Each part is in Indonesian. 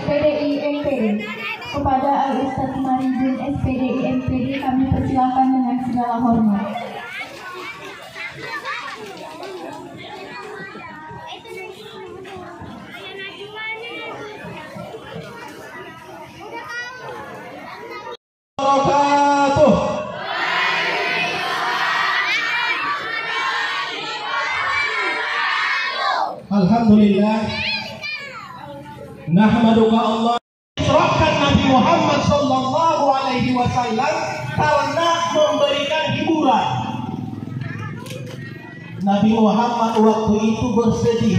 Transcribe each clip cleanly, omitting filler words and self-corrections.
SPDI MPD. Kepada Al-Ustadz Maridin SPDI MPD kami persilakan dengan segala hormat. Alhamdulillah, nahmaduka Allah. Serahkan Nabi Muhammad sallallahu alaihi wasallam karena memberikan hiburan. Nabi Muhammad waktu itu bersedih.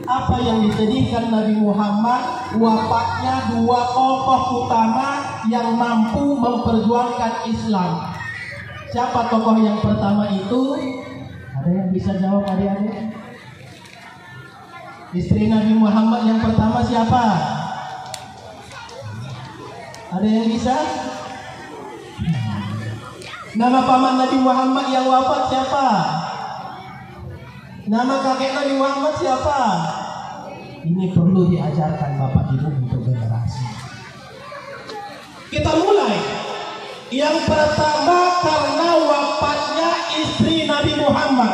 Apa yang disedihkan Nabi Muhammad? Wafatnya dua tokoh utama yang mampu memperjuangkan Islam. Siapa tokoh yang pertama itu? Ada yang bisa jawab adik-adik? Istri Nabi Muhammad yang pertama siapa? Ada yang bisa? Nama paman Nabi Muhammad yang wafat siapa? Nama kakek Nabi Muhammad siapa? Ini perlu diajarkan Bapak Ibu untuk generasi. Kita mulai. Yang pertama karena wafatnya istri Nabi Muhammad.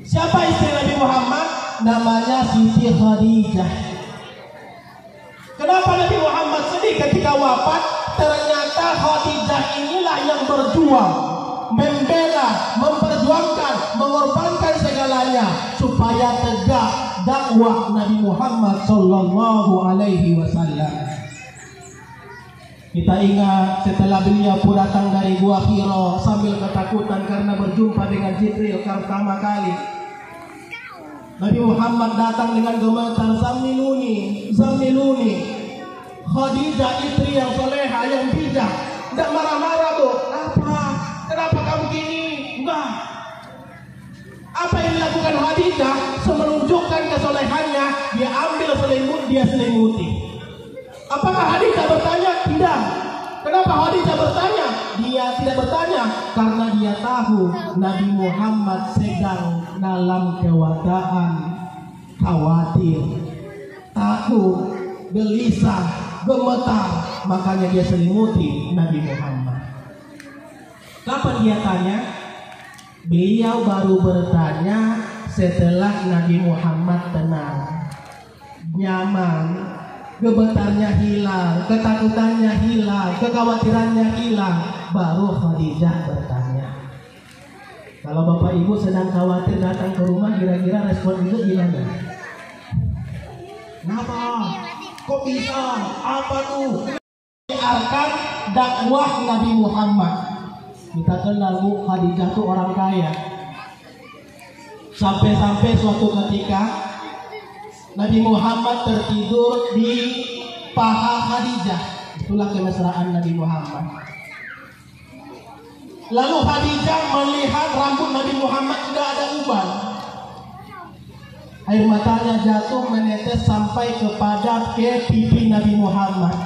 Siapa istri Nabi Muhammad? Namanya Siti Khadijah. Kenapa Nabi Muhammad sedih ketika wafat? Ternyata Khadijah inilah yang berjuang, membela, memperjuangkan, mengorbankan segalanya supaya tegak dakwah Nabi Muhammad sallallahu alaihi wasallam. Kita ingat setelah beliau pun datang dari Gua Hira sambil ketakutan karena berjumpa dengan Jibril pertama kali. Nabi Muhammad datang dengan gemetar, zamiluni, zamiluni. Khadijah istri yang soleha, yang bijak, tidak marah-marah bu. Apa? Kenapa kamu gini? Enggak. Apa yang dilakukan Khadijah? Menunjukkan kesolehannya, dia ambil selimut, dia selimuti. Apakah Khadijah bertanya? Tidak. Kenapa Khadijah bertanya? Dia tidak bertanya karena dia tahu Nabi Muhammad sedang dalam keadaan khawatir, takut, gelisah, gemetar, makanya dia selimuti Nabi Muhammad. Kapan dia tanya? Beliau baru bertanya setelah Nabi Muhammad tenang, nyaman, gemetarnya hilang, ketakutannya hilang, kekhawatirannya hilang, baru Khadijah bertanya. Kalau Bapak Ibu sedang khawatir datang ke rumah, kira-kira respon Ibu gimana? Kenapa? Kok bisa? Apa tuh? Biarkan dakwah Nabi Muhammad. Kita kenal Bu, Khadijah tuh orang kaya. Sampai-sampai suatu ketika Nabi Muhammad tertidur di paha Khadijah. Itulah kemesraan Nabi Muhammad. Lalu Khadijah melihat rambut Nabi Muhammad sudah ada uban. Air matanya jatuh menetes sampai kepada pipi Nabi Muhammad.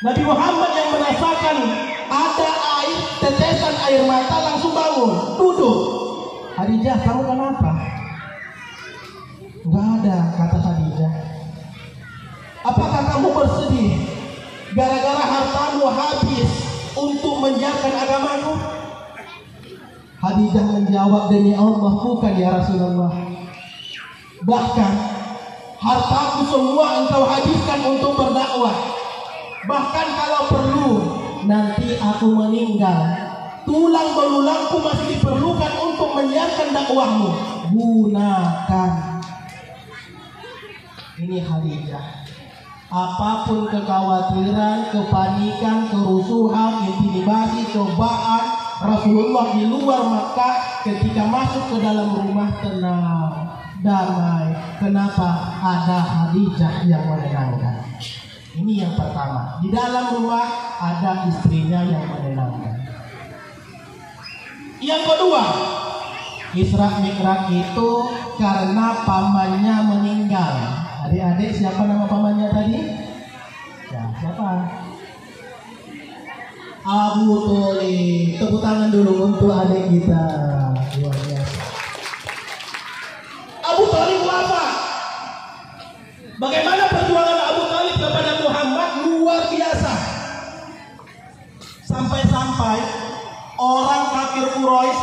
Nabi Muhammad yang merasakan ada air, tetesan air mata langsung bangun, duduk. Khadijah, kamu kenapa? Enggak ada, kata Khadijah. Apakah kamu bersedih gara-gara hartamu habis untuk menjalankan agamamu? Khadijah menjawab, demi Allah bukan ya Rasulullah. Bahkan hartaku semua engkau habiskan untuk berdakwah. Bahkan kalau perlu nanti aku meninggal, tulang belulangku masih diperlukan untuk menyiarkan dakwahmu. Gunakan. Ini Khadijah. Apapun kekhawatiran, kepanikan, kerusuhan, intimidasi, cobaan Rasulullah di luar Makkah, ketika masuk ke dalam rumah tenang, damai. Kenapa? Ada Khadijah yang menenangkan. Ini yang pertama. Di dalam rumah ada istrinya yang menenangkan. Yang kedua, Isra Mi'raj itu karena pamannya meninggal. Adik-adik, siapa nama pamannya tadi? Ya, siapa? Abu Thalib. Tepuk tangan dulu untuk adik kita. Luar biasa. Abu Thalib apa?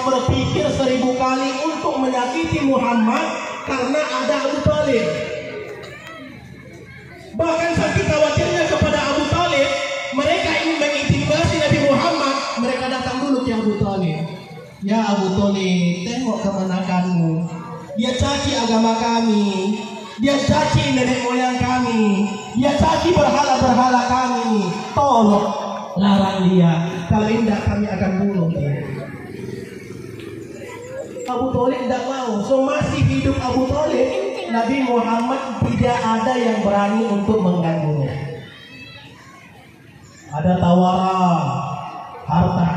berpikir 1000 kali untuk menyakiti Muhammad karena ada Abu Talib. Bahkan saking khawatirnya kepada Abu Talib, mereka ingin mengintimidasi Nabi Muhammad. Mereka datang dulu ke Abu Talib. Ya Abu Talib, tengok kemenakanmu. Dia caci agama kami, dia caci nenek moyang kami, dia caci berhala-berhala kami. Tolong larang dia, kalau tidak kami akan bunuh dia. Abu Talib tidak mau. So masih hidup Abu Talib, Nabi Muhammad tidak ada yang berani untuk mengganggunya. Ada tawaran harta,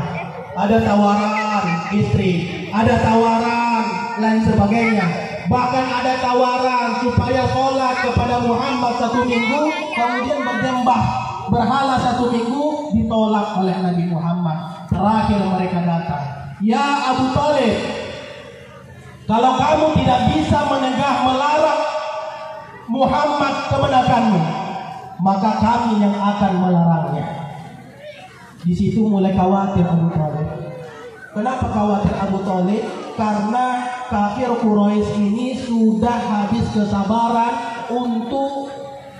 ada tawaran istri, ada tawaran lain sebagainya. Bahkan ada tawaran supaya sholat kepada Muhammad 1 minggu, kemudian berjambah berhala 1 minggu, ditolak oleh Nabi Muhammad. Terakhir mereka datang, ya Abu Talib, kalau kamu tidak bisa menegah melarang Muhammad kemenakanmu, maka kami yang akan melarangnya. Di situ mulai khawatir Abu Talib. Kenapa khawatir Abu Talib? Karena kafir Quraisy ini sudah habis kesabaran untuk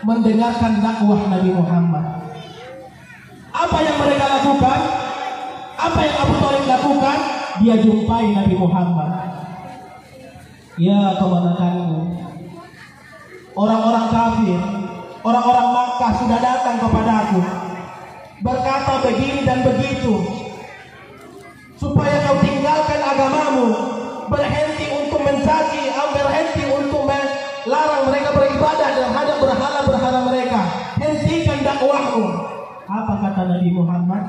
mendengarkan dakwah Nabi Muhammad. Apa yang mereka lakukan? Apa yang Abu Talib lakukan? Dia jumpai Nabi Muhammad. Ya kemenakanmu. Orang-orang kafir, orang-orang Makkah sudah datang kepadaku, berkata begini dan begitu, supaya kau tinggalkan agamamu, berhenti untuk mencaci, berhenti untuk melarang mereka beribadah terhadap berhala-berhala mereka, hentikan dakwahmu. Apa kata Nabi Muhammad?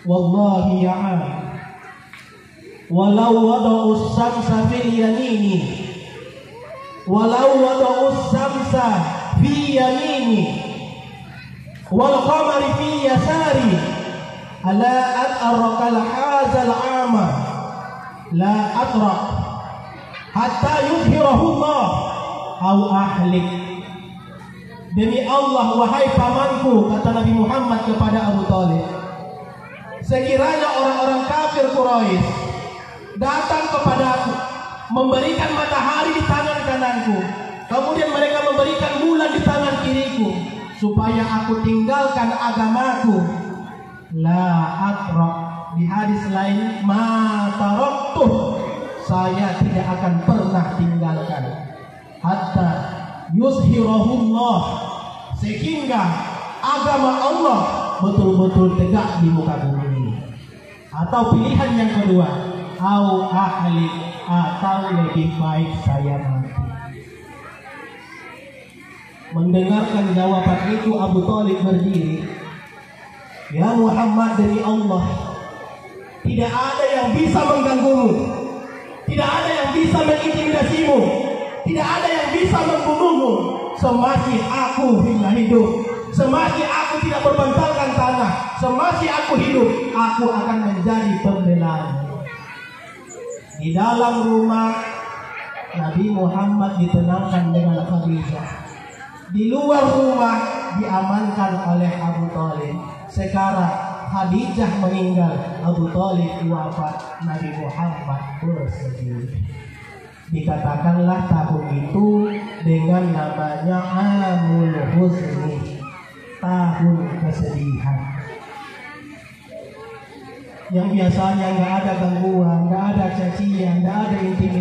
Wallahi ya'am, walau wada'us samsa fil yamini, walau wada'us samsa fi yamini, wal qamari fi yasari, ala at'arakal hazal ama, la atrak hatta yudhirahu Allah au ahlik. Demi Allah, wahai pamanku, kata Nabi Muhammad kepada Abu Talib, sekiranya orang-orang kafir Quraisy datang kepadaku, memberikan matahari di tangan kananku, kemudian mereka memberikan bulan di tangan kiriku, supaya aku tinggalkan agamaku, la atrak, di hadis lain, ma taraktuh, saya tidak akan pernah tinggalkan, hatta yuzhirahullah, sehingga agama Allah betul-betul tegak di muka bumi ini. Atau pilihan yang kedua, au ahli, atau lebih baik saya mati. Mendengarkan jawaban itu, Abu Talib berdiri. Ya Muhammad, demi Allah, tidak ada yang bisa mengganggumu, tidak ada yang bisa mengintimidasimu, tidak ada yang bisa membunuhmu. Semasih aku hidup, semasih aku tidak berbantalkan tanah, semasih aku hidup, aku akan menjadi pembelaan. Di dalam rumah Nabi Muhammad ditenangkan dengan Khadijah. Di luar rumah diamankan oleh Abu Talib. Sekarang Khadijah meninggal, Abu Talib wafat, Nabi Muhammad bersedih. Dikatakanlah tahun itu dengan namanya Amul Huzni, tahun kesedihan. Yang biasanya nggak ada gangguan, nggak ada cacian, nggak ada intimidasi.